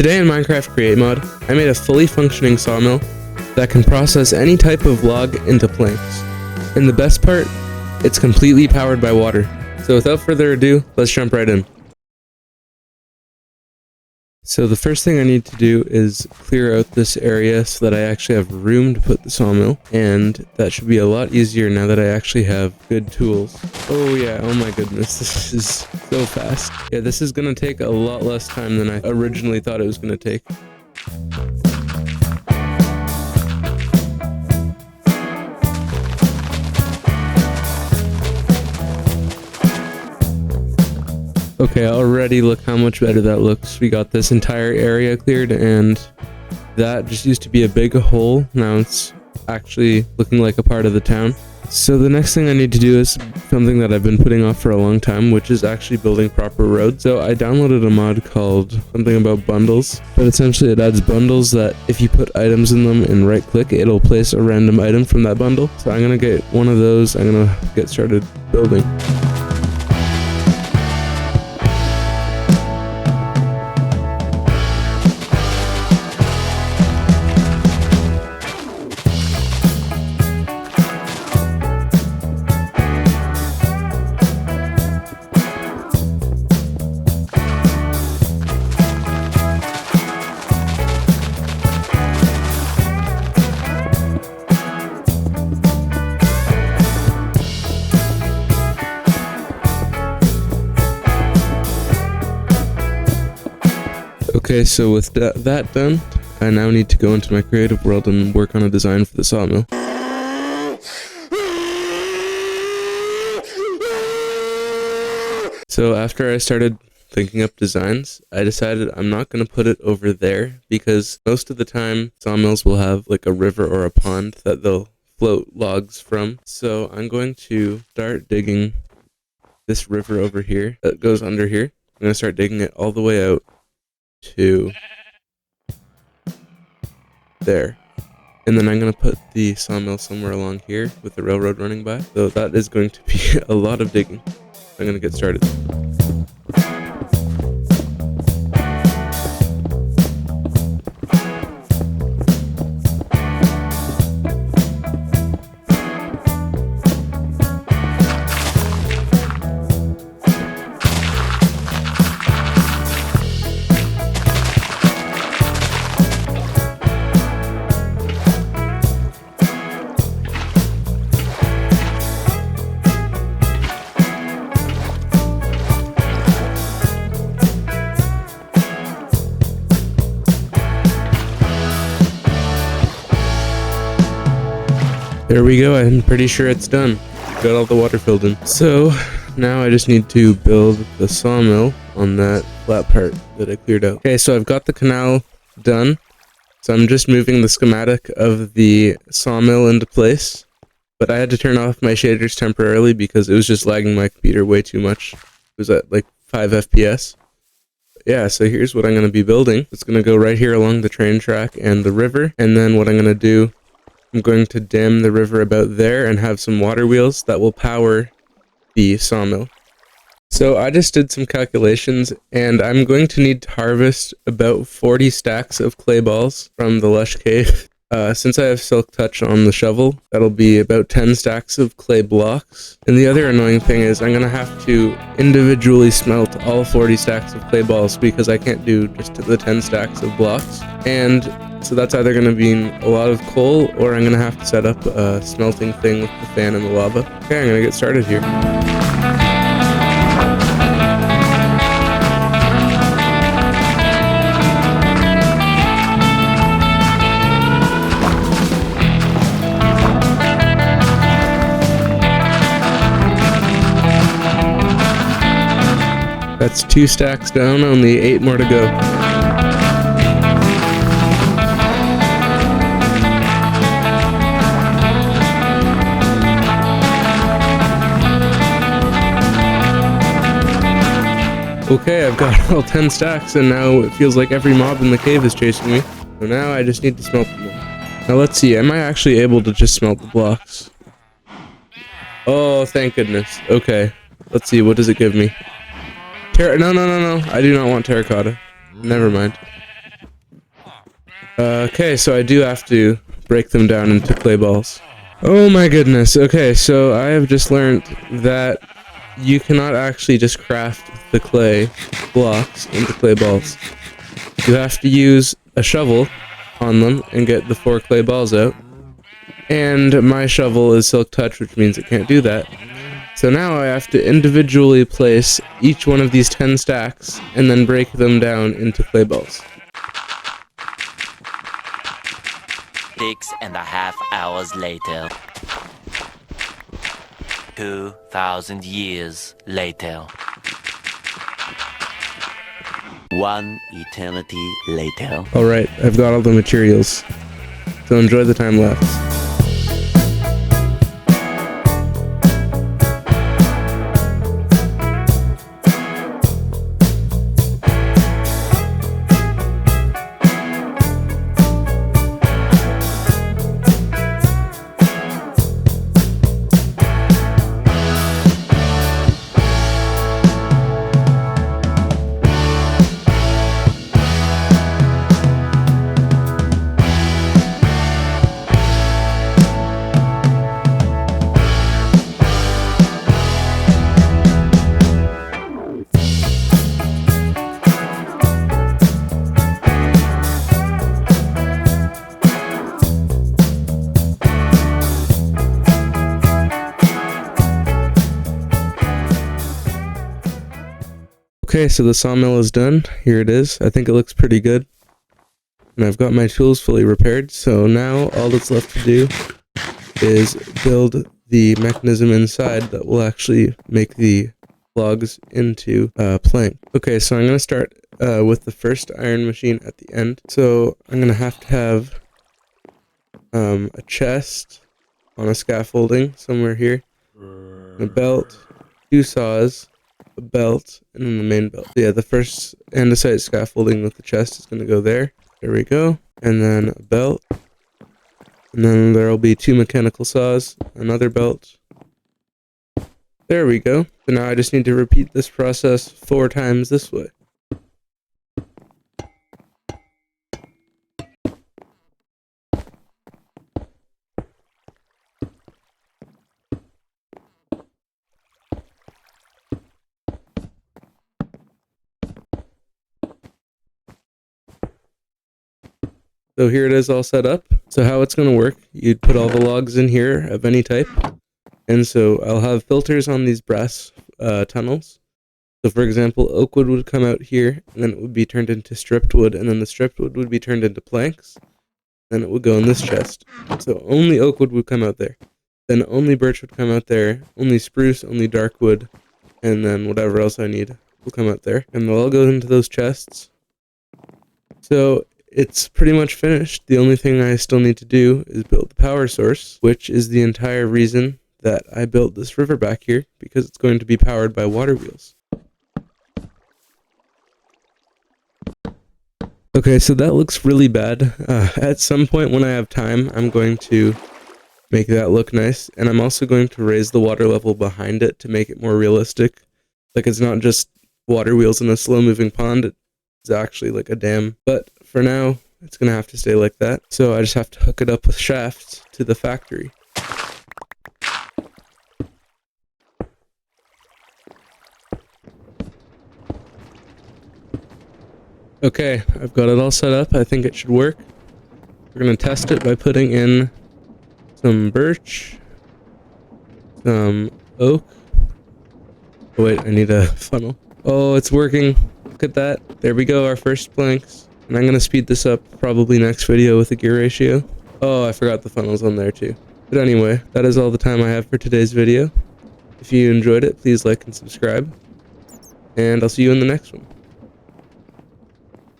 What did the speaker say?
Today in Minecraft Create Mod, I made a fully functioning sawmill that can process any type of log into planks. And the best part, it's completely powered by water. So without further ado, let's jump right in. So the first thing I need to do is clear out this area so that I actually have room to put the sawmill, and that should be a lot easier now that I actually have good tools. Oh yeah, oh my goodness, this is so fast. Yeah, this is gonna take a lot less time than I originally thought it was gonna take. Okay, already look how much better that looks. We got this entire area cleared, and that just used to be a big hole. Now it's actually looking like a part of the town. So the next thing I need to do is something that I've been putting off for a long time, which is actually building proper roads. So I downloaded a mod called something about bundles, but essentially it adds bundles that if you put items in them and right click, it'll place a random item from that bundle. So I'm gonna get one of those. I'm gonna get started building. Okay, so with that done, I now need to go into my creative world and work on a design for the sawmill. So after I started thinking up designs, I decided I'm not going to put it over there because most of the time sawmills will have like a river or a pond that they'll float logs from. So I'm going to start digging this river over here that goes under here. I'm going to start digging it all the way out to there, and then I'm going to put the sawmill somewhere along here with the railroad running by. So that is going to be a lot of digging. I'm going to get started. There we go, I'm pretty sure it's done. Got all the water filled in. So now I just need to build the sawmill on that flat part that I cleared out. Okay, so I've got the canal done. So I'm just moving the schematic of the sawmill into place. But I had to turn off my shaders temporarily because it was just lagging my computer way too much. It was at like 5 FPS. Yeah, so here's what I'm going to be building. It's going to go right here along the train track and the river. And then what I'm going to do, I'm going to dam the river about there and have some water wheels that will power the sawmill. So I just did some calculations, and I'm going to need to harvest about 40 stacks of clay balls from the lush cave. Since I have silk touch on the shovel, that'll be about 10 stacks of clay blocks. And the other annoying thing is I'm going to have to individually smelt all 40 stacks of clay balls because I can't do just the 10 stacks of blocks. And so that's either going to be a lot of coal, or I'm going to have to set up a smelting thing with the fan and the lava. Okay, I'm going to get started here. That's 2 stacks down, only 8 more to go. Okay, I've got all 10 stacks, and now it feels like every mob in the cave is chasing me. So now I just need to smelt them all. Now let's see, am I actually able to just smelt the blocks? Oh, thank goodness. Okay, let's see, what does it give me? No, I do not want terracotta. Never mind. Okay, so I do have to break them down into clay balls. Oh my goodness. Okay, so I have just learned that you cannot actually just craft the clay blocks into clay balls. You have to use a shovel on them and get the 4 clay balls out. And my shovel is Silk Touch, which means it can't do that. So now I have to individually place each one of these 10 stacks and then break them down into clay balls. 6.5 hours later. 2,000 years later. 1 eternity later. Alright, I've got all the materials. So enjoy the time lapse. Okay, so the sawmill is done. Here it is. I think it looks pretty good. And I've got my tools fully repaired, so now all that's left to do is build the mechanism inside that will actually make the logs into plank. Okay, so I'm going to start with the first iron machine at the end. So I'm going to have a chest on a scaffolding somewhere here, a belt, 2 saws, a belt, and then the main belt. So yeah, the first andesite scaffolding with the chest is going to go there. There we go. And then a belt. And then there will be 2 mechanical saws, another belt. There we go. So now I just need to repeat this process 4 times this way. So here it is all set up. So how it's going to work, you'd put all the logs in here of any type. And so I'll have filters on these brass tunnels. So for example, oak wood would come out here, and then it would be turned into stripped wood, and then the stripped wood would be turned into planks. Then it would go in this chest. So only oak wood would come out there. Then only birch would come out there, only spruce, only dark wood, and then whatever else I need will come out there. And they'll all go into those chests. So it's pretty much finished. The only thing I still need to do is build the power source, which is the entire reason that I built this river back here, because it's going to be powered by water wheels. Okay, so that looks really bad. At some point when I have time, I'm going to make that look nice, and I'm also going to raise the water level behind it to make it more realistic. Like, it's not just water wheels in a slow-moving pond, it's actually like a dam. But for now, it's gonna have to stay like that. So I just have to hook it up with shafts to the factory. Okay, I've got it all set up. I think it should work. We're gonna test it by putting in some birch, some oak. Oh wait, I need a funnel. Oh, it's working. Look at that. There we go, our first planks. And I'm going to speed this up probably next video with the gear ratio. Oh, I forgot the funnels on there too. But anyway, that is all the time I have for today's video. If you enjoyed it, please like and subscribe. And I'll see you in the next one.